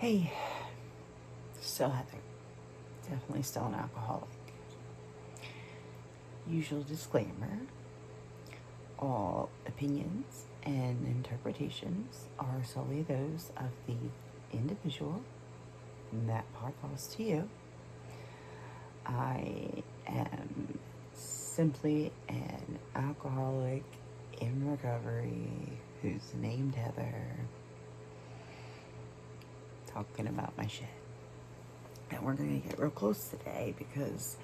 Hey, still Heather. Definitely still an alcoholic. Usual disclaimer, all opinions and interpretations are solely those of the individual. That part falls to you. I am simply an alcoholic in recovery who's named Heather, talking about my shit. And we're going to get real close today because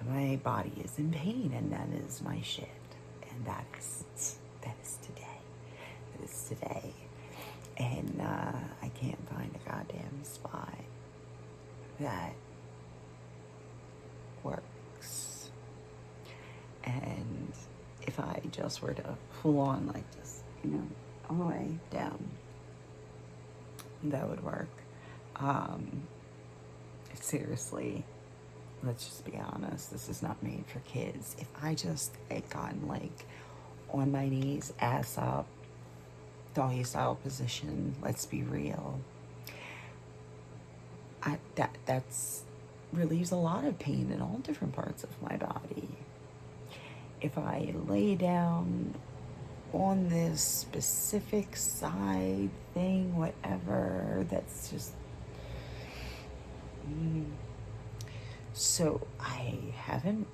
my body is in pain, and that is my shit. And that is today. That is today. And I can't find a goddamn spot that works. And if I just were to pull on like this, all the way down, that would work. Seriously, let's just be honest, this is not made for kids. If I just had gotten like on my knees, ass up, doggy style position, let's be real, that's relieves a lot of pain in all different parts of my body. If I lay down on this specific side thing, whatever, that's just so I haven't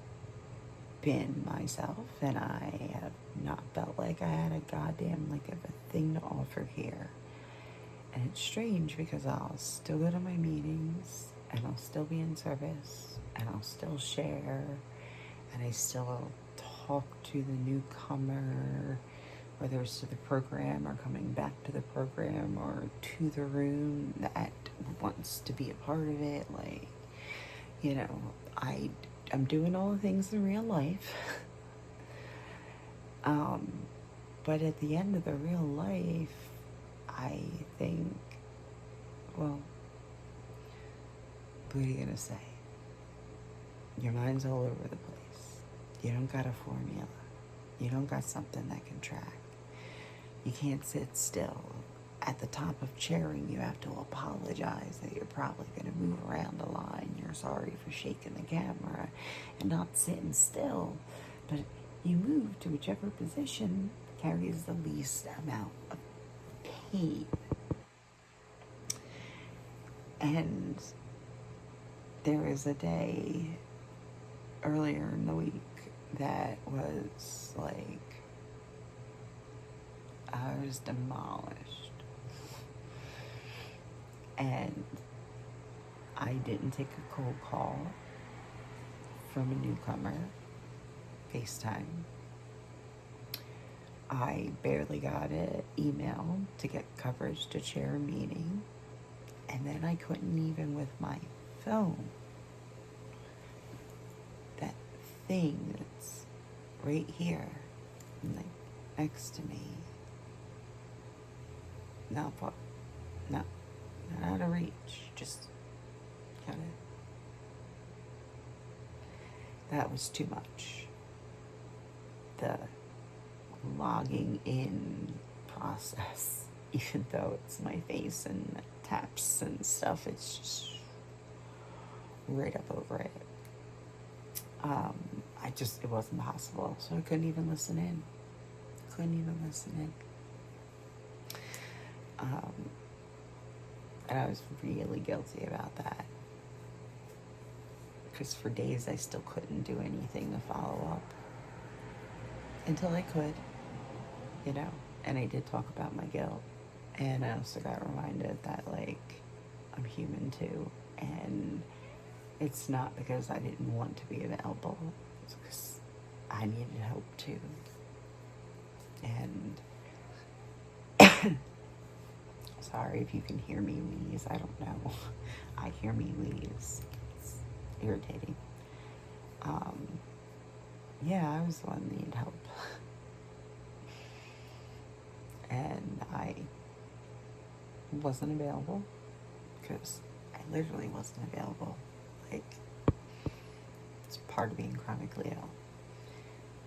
been myself, and I have not felt like I had a goddamn like of a thing to offer here. And it's strange because I'll still go to my meetings, and I'll still be in service, and I'll still share, and I still talk to the newcomer, whether it's to the program or coming back to the program or to the room that wants to be a part of it. Like, I'm doing all the things in real life. But at the end of the real life, I think, well, what are you going to say? Your mind's all over the place. You don't got a formula. You don't got something that can track. You can't sit still. At the top of chairing, you have to apologize that you're probably going to move around a lot, and you're sorry for shaking the camera and not sitting still. But you move to whichever position carries the least amount of pain. And there was a day earlier in the week that was like, I was demolished. And I didn't take a cold call from a newcomer, FaceTime. I barely got an email to get coverage to chair a meeting. And then I couldn't even with my phone. That thing that's right here, like next to me. Not out of reach, just kind of. That was too much. The logging in process, even though it's my face and taps and stuff, it's just right up over it. It wasn't possible, so I couldn't even listen in. And I was really guilty about that. Because for days I still couldn't do anything to follow up. Until I could, And I did talk about my guilt. And I also got reminded that, like, I'm human too. And it's not because I didn't want to be available. It's because I needed help too. And sorry if you can hear me wheeze. I don't know. I hear me wheeze. It's irritating. I was the one that needed help. And I wasn't available because I literally wasn't available. Like, it's part of being chronically ill.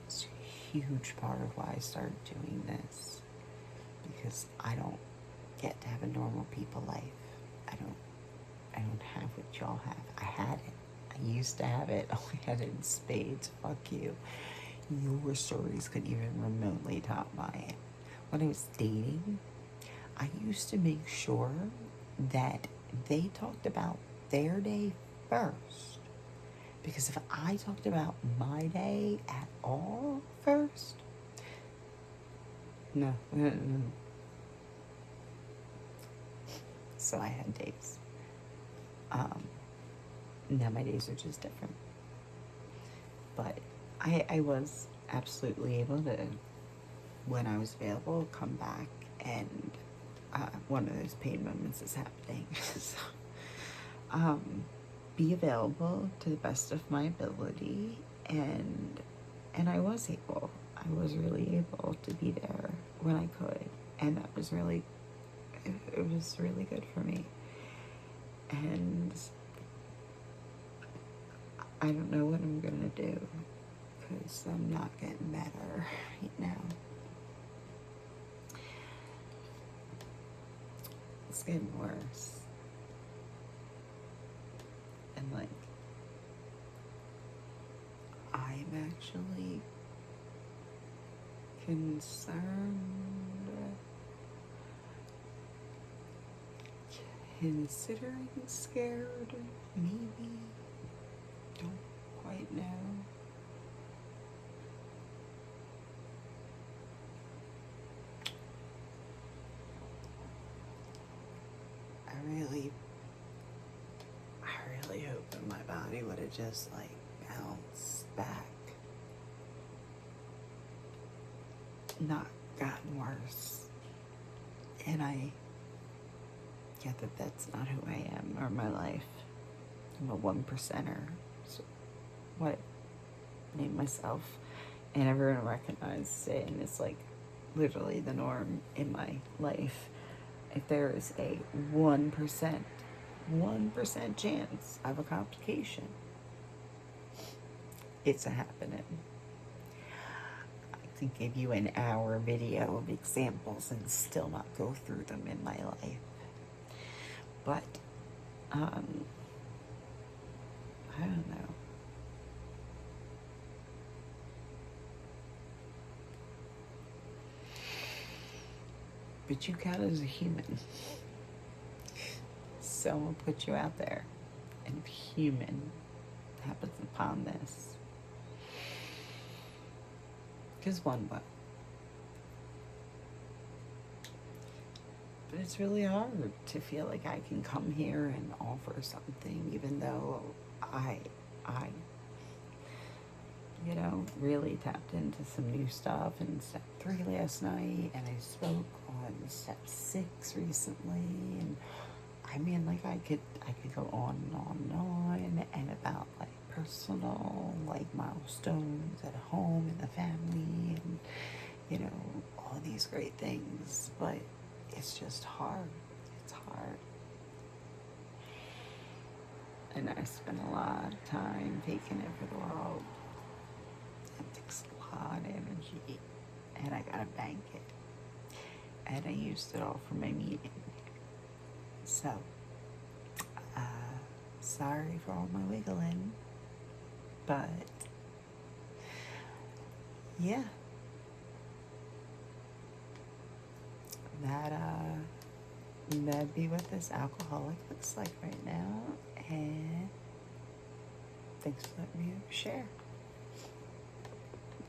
It's a huge part of why I started doing this, because I don't get to have a normal people life. I I don't have what y'all have. I had it. I used to have it. Oh, I had it in spades. Fuck you. Your stories couldn't even remotely top mine. When I was dating, I used to make sure that they talked about their day first. Because if I talked about my day at all first, no. So I had days. Now my days are just different. But I was absolutely able to, when I was available, come back, and one of those pain moments is happening. So, be available to the best of my ability, and I was able. I was really able to be there when I could, and that was really, it was really good for me. And I don't know what I'm gonna do, because I'm not getting better right now. It's getting worse. And like, I'm actually concerned, considering scared, maybe, don't quite know. I really hope that my body would have just like bounced back, not gotten worse. And I get that that's not who I am or my life. I'm a 1%er. So what I named myself, and everyone recognizes it, and it's like literally the norm in my life. If there is a 1% chance of a complication, it's a happening. I could give you an hour video of examples and still not go through them in my life. But, I don't know. But you count as a human. Someone put you out there, and if human happens upon this, because one will. But it's really hard to feel like I can come here and offer something, even though I really tapped into some new stuff in step 3 last night, and I spoke on step 6 recently, and I mean, like, I could go on and on and on, and about like personal, like, milestones at home and the family, and all these great things, but it's just hard. It's hard. And I spent a lot of time taking it for the world. It takes a lot of energy, and I gotta bank it. And I used it all for my meeting. So, sorry for all my wiggling, but yeah, that'd be what this alcoholic looks like right now. And thanks for letting me share.